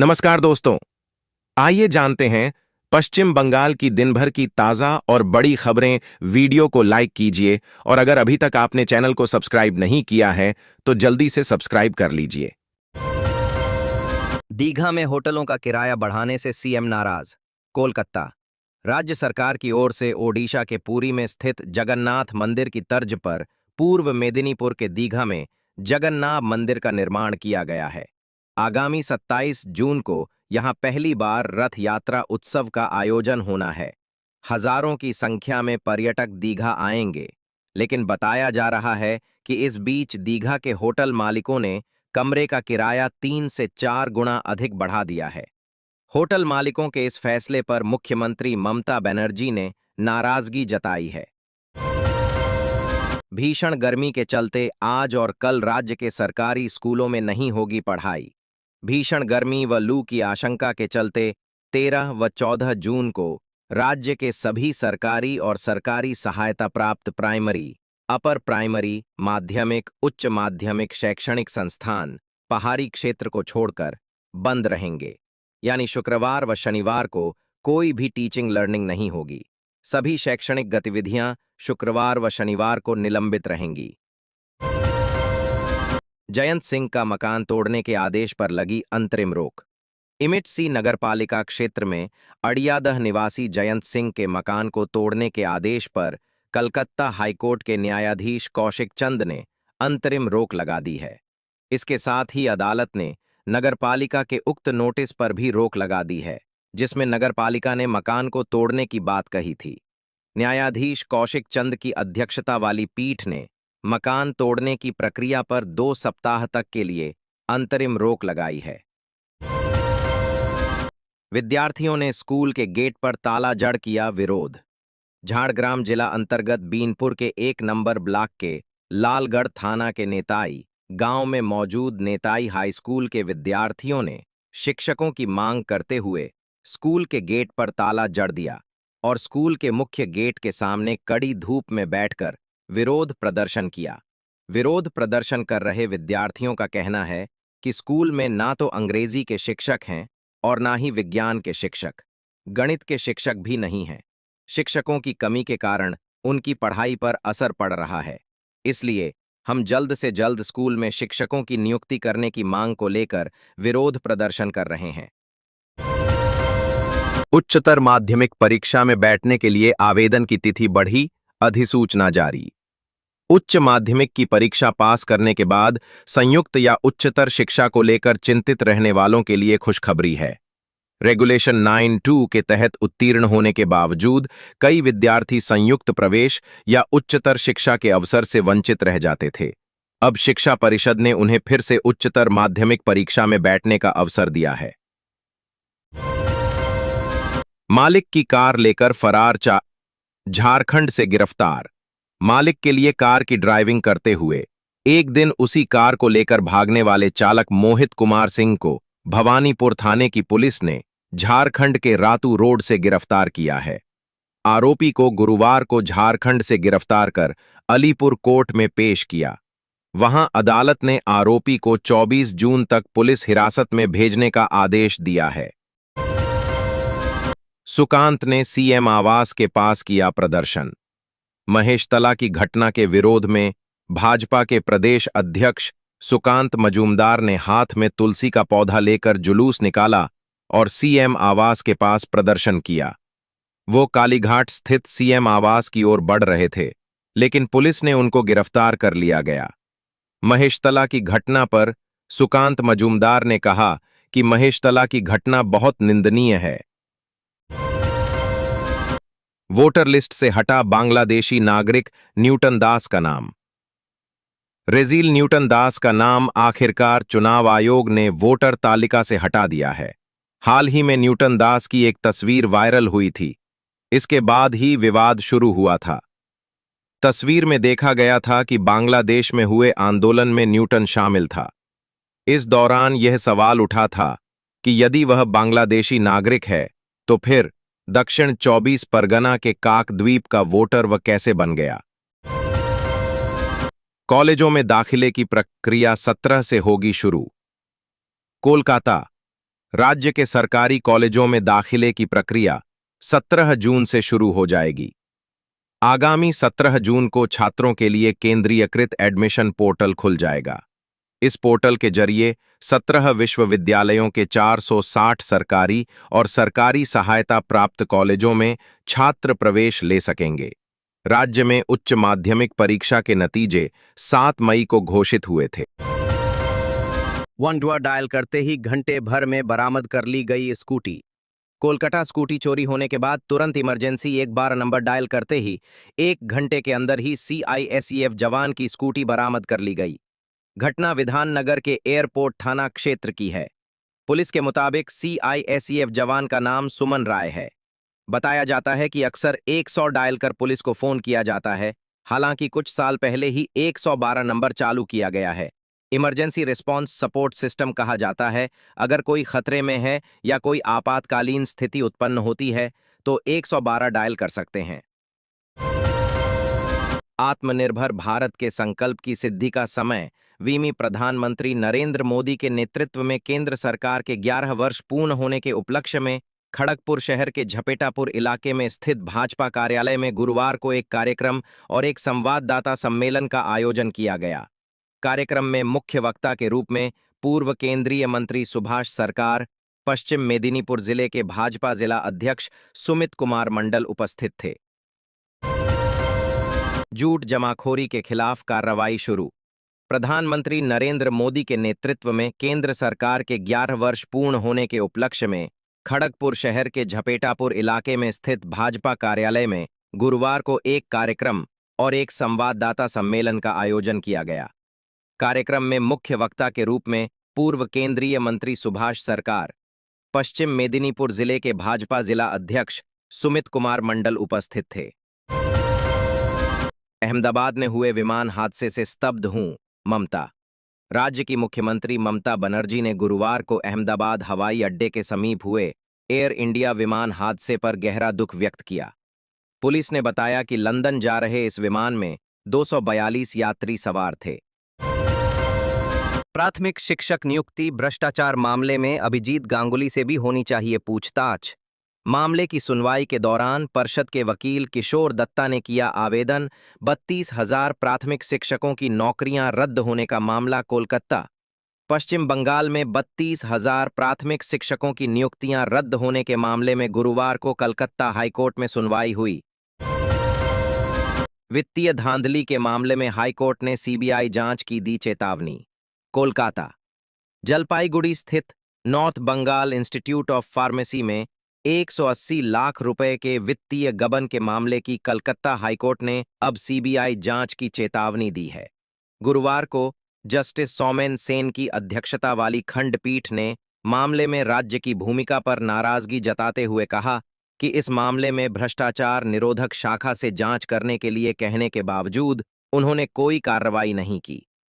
नमस्कार दोस्तों। आइए जानते हैं पश्चिम बंगाल की दिन भर की ताज़ा और बड़ी खबरें। वीडियो को लाइक कीजिए और अगर अभी तक आपने चैनल को सब्सक्राइब नहीं किया है तो जल्दी से सब्सक्राइब कर लीजिए। दीघा में होटलों का किराया बढ़ाने से सीएम नाराज। कोलकाता। राज्य सरकार की ओर से ओडिशा के पुरी में स्थित जगन्नाथ मंदिर की तर्ज पर पूर्व मेदिनीपुर के दीघा में जगन्नाथ मंदिर का निर्माण किया गया है। आगामी 27 जून को यहां पहली बार रथ यात्रा उत्सव का आयोजन होना है। हजारों की संख्या में पर्यटक दीघा आएंगे, लेकिन बताया जा रहा है कि इस बीच दीघा के होटल मालिकों ने कमरे का किराया 3 से 4 गुना अधिक बढ़ा दिया है। होटल मालिकों के इस फैसले पर मुख्यमंत्री ममता बनर्जी ने नाराजगी जताई है। भीषण गर्मी के चलते आज और कल राज्य के सरकारी स्कूलों में नहीं होगी पढ़ाई। भीषण गर्मी व लू की आशंका के चलते 13 व 14 जून को राज्य के सभी सरकारी और सरकारी सहायता प्राप्त प्राइमरी, अपर प्राइमरी, माध्यमिक, उच्च माध्यमिक शैक्षणिक संस्थान पहाड़ी क्षेत्र को छोड़कर बंद रहेंगे। यानी शुक्रवार व शनिवार को कोई भी टीचिंग लर्निंग नहीं होगी। सभी शैक्षणिक गतिविधियां शुक्रवार व शनिवार को निलंबित रहेंगी। जयंत सिंह का मकान तोड़ने के आदेश पर लगी अंतरिम रोक। इमिटसी नगरपालिका क्षेत्र में अड़ियादह निवासी जयंत सिंह के मकान को तोड़ने के आदेश पर कलकत्ता हाईकोर्ट के न्यायाधीश कौशिक चंद ने अंतरिम रोक लगा दी है। इसके साथ ही अदालत ने नगरपालिका के उक्त नोटिस पर भी रोक लगा दी है, जिसमें नगरपालिका ने मकान को तोड़ने की बात कही थी। न्यायाधीश कौशिक चंद की अध्यक्षता वाली पीठ ने मकान तोड़ने की प्रक्रिया पर 2 सप्ताह तक के लिए अंतरिम रोक लगाई है। विद्यार्थियों ने स्कूल के गेट पर ताला जड़ किया विरोध। झाड़ग्राम जिला अंतर्गत बीनपुर के 1 नंबर ब्लॉक के लालगढ़ थाना के नेताई गांव में मौजूद नेताई हाई स्कूल के विद्यार्थियों ने शिक्षकों की मांग करते हुए स्कूल के गेट पर ताला जड़ दिया और स्कूल के मुख्य गेट के सामने कड़ी धूप में बैठकर विरोध प्रदर्शन किया। विरोध प्रदर्शन कर रहे विद्यार्थियों का कहना है कि स्कूल में ना तो अंग्रेजी के शिक्षक हैं और ना ही विज्ञान के शिक्षक, गणित के शिक्षक भी नहीं हैं। शिक्षकों की कमी के कारण उनकी पढ़ाई पर असर पड़ रहा है। इसलिए हम जल्द से जल्द स्कूल में शिक्षकों की नियुक्ति करने की मांग को लेकर विरोध प्रदर्शन कर रहे हैं। उच्चतर माध्यमिक परीक्षा में बैठने के लिए आवेदन की तिथि बढ़ी, अधिसूचना जारी। उच्च माध्यमिक की परीक्षा पास करने के बाद संयुक्त या उच्चतर शिक्षा को लेकर चिंतित रहने वालों के लिए खुशखबरी है। रेगुलेशन 9(2) के तहत उत्तीर्ण होने के बावजूद कई विद्यार्थी संयुक्त प्रवेश या उच्चतर शिक्षा के अवसर से वंचित रह जाते थे। अब शिक्षा परिषद ने उन्हें फिर से उच्चतर माध्यमिक परीक्षा में बैठने का अवसर दिया है। मालिक की कार लेकर फरार झारखंड से गिरफ्तार। मालिक के लिए कार की ड्राइविंग करते हुए एक दिन उसी कार को लेकर भागने वाले चालक मोहित कुमार सिंह को भवानीपुर थाने की पुलिस ने झारखंड के रातू रोड से गिरफ्तार किया है। आरोपी को गुरुवार को झारखंड से गिरफ्तार कर अलीपुर कोर्ट में पेश किया। वहां अदालत ने आरोपी को 24 जून तक पुलिस हिरासत में भेजने का आदेश दिया है। सुकांत ने सीएम आवास के पास किया प्रदर्शन। महेशतला की घटना के विरोध में भाजपा के प्रदेश अध्यक्ष सुकांत मजूमदार ने हाथ में तुलसी का पौधा लेकर जुलूस निकाला और सीएम आवास के पास प्रदर्शन किया। वो कालीघाट स्थित सीएम आवास की ओर बढ़ रहे थे, लेकिन पुलिस ने उनको गिरफ्तार कर लिया गया। महेशतला की घटना पर सुकांत मजूमदार ने कहा कि महेशतला की घटना बहुत निंदनीय है। वोटर लिस्ट से हटा बांग्लादेशी नागरिक न्यूटन दास का नाम। रेजिल न्यूटन दास का नाम आखिरकार चुनाव आयोग ने वोटर तालिका से हटा दिया है। हाल ही में न्यूटन दास की एक तस्वीर वायरल हुई थी। इसके बाद ही विवाद शुरू हुआ था। तस्वीर में देखा गया था कि बांग्लादेश में हुए आंदोलन में न्यूटन शामिल था। इस दौरान यह सवाल उठा था कि यदि वह बांग्लादेशी नागरिक है तो फिर दक्षिण 24 परगना के काकद्वीप का वोटर वह कैसे बन गया। कॉलेजों में दाखिले की प्रक्रिया 17 से होगी शुरू। कोलकाता। राज्य के सरकारी कॉलेजों में दाखिले की प्रक्रिया 17 जून से शुरू हो जाएगी। आगामी 17 जून को छात्रों के लिए केंद्रीयकृत एडमिशन पोर्टल खुल जाएगा। इस पोर्टल के जरिए 17 विश्वविद्यालयों के 460 सरकारी और सरकारी सहायता प्राप्त कॉलेजों में छात्र प्रवेश ले सकेंगे। राज्य में उच्च माध्यमिक परीक्षा के नतीजे 7 मई को घोषित हुए थे। 12 डायल करते ही घंटे भर में बरामद कर ली गई स्कूटी। कोलकाता स्कूटी चोरी होने के बाद तुरंत इमरजेंसी 12 नंबर डायल करते ही 1 घंटे के अंदर ही सीआईएसईएफ जवान की स्कूटी बरामद कर ली गई। घटना विधान नगर के एयरपोर्ट थाना क्षेत्र की है। पुलिस के मुताबिक सीआईएसईएफ जवान का नाम सुमन राय है। बताया जाता है कि अक्सर 100 डायल कर पुलिस को फोन किया जाता है। हालांकि कुछ साल पहले ही 112 नंबर चालू किया गया है। इमरजेंसी रिस्पांस सपोर्ट सिस्टम कहा जाता है। अगर कोई खतरे में है या कोई आपातकालीन स्थिति उत्पन्न होती है तो 112 डायल कर सकते हैं। आत्मनिर्भर भारत के संकल्प की सिद्धि का समय वीमी प्रधानमंत्री नरेंद्र मोदी के नेतृत्व में केंद्र सरकार के 11 वर्ष पूर्ण होने के उपलक्ष्य में खड़गपुर शहर के झपेटापुर इलाके में स्थित भाजपा कार्यालय में गुरुवार को एक कार्यक्रम और एक संवाददाता सम्मेलन का आयोजन किया गया। कार्यक्रम में मुख्य वक्ता के रूप में पूर्व केंद्रीय मंत्री सुभाष सरकार, पश्चिम मेदिनीपुर जिले के भाजपा जिला अध्यक्ष सुमित कुमार मंडल उपस्थित थे। झूठ जमाखोरी के खिलाफ कार्रवाई शुरू। प्रधानमंत्री नरेंद्र मोदी के नेतृत्व में केंद्र सरकार के 11 वर्ष पूर्ण होने के उपलक्ष्य में खड़गपुर शहर के झपेटापुर इलाके में स्थित भाजपा कार्यालय में गुरुवार को एक कार्यक्रम और एक संवाददाता सम्मेलन का आयोजन किया गया। कार्यक्रम में मुख्य वक्ता के रूप में पूर्व केंद्रीय मंत्री सुभाष सरकार, पश्चिम मेदिनीपुर जिले के भाजपा जिला अध्यक्ष सुमित कुमार मंडल उपस्थित थे। अहमदाबाद में हुए विमान हादसे से स्तब्ध हूं ममता। राज्य की मुख्यमंत्री ममता बनर्जी ने गुरुवार को अहमदाबाद हवाई अड्डे के समीप हुए एयर इंडिया विमान हादसे पर गहरा दुख व्यक्त किया। पुलिस ने बताया कि लंदन जा रहे इस विमान में 242 यात्री सवार थे। प्राथमिक शिक्षक नियुक्ति भ्रष्टाचार मामले में अभिजीत गांगुली से भी होनी चाहिए पूछताछ। मामले की सुनवाई के दौरान परिषद के वकील किशोर दत्ता ने किया आवेदन। 32,000 प्राथमिक शिक्षकों की नौकरियां रद्द होने का मामला कोलकाता। पश्चिम बंगाल में 32,000 प्राथमिक शिक्षकों की नियुक्तियां रद्द होने के मामले में गुरुवार को कलकत्ता हाईकोर्ट में सुनवाई हुई। वित्तीय धांधली के मामले में हाईकोर्ट ने सीबीआई जांच की दी चेतावनी। कोलकाता। जलपाईगुड़ी स्थित north Bengal institute of pharmacy में 180 लाख रुपए के वित्तीय गबन के मामले की कलकत्ता हाईकोर्ट ने अब सीबीआई जांच की चेतावनी दी है। गुरुवार को जस्टिस सौमेन सेन की अध्यक्षता वाली खंडपीठ ने मामले में राज्य की भूमिका पर नाराजगी जताते हुए कहा कि इस मामले में भ्रष्टाचार निरोधक शाखा से जांच करने के लिए कहने के बावजूद उन्होंने कोई कार्रवाई नहीं की।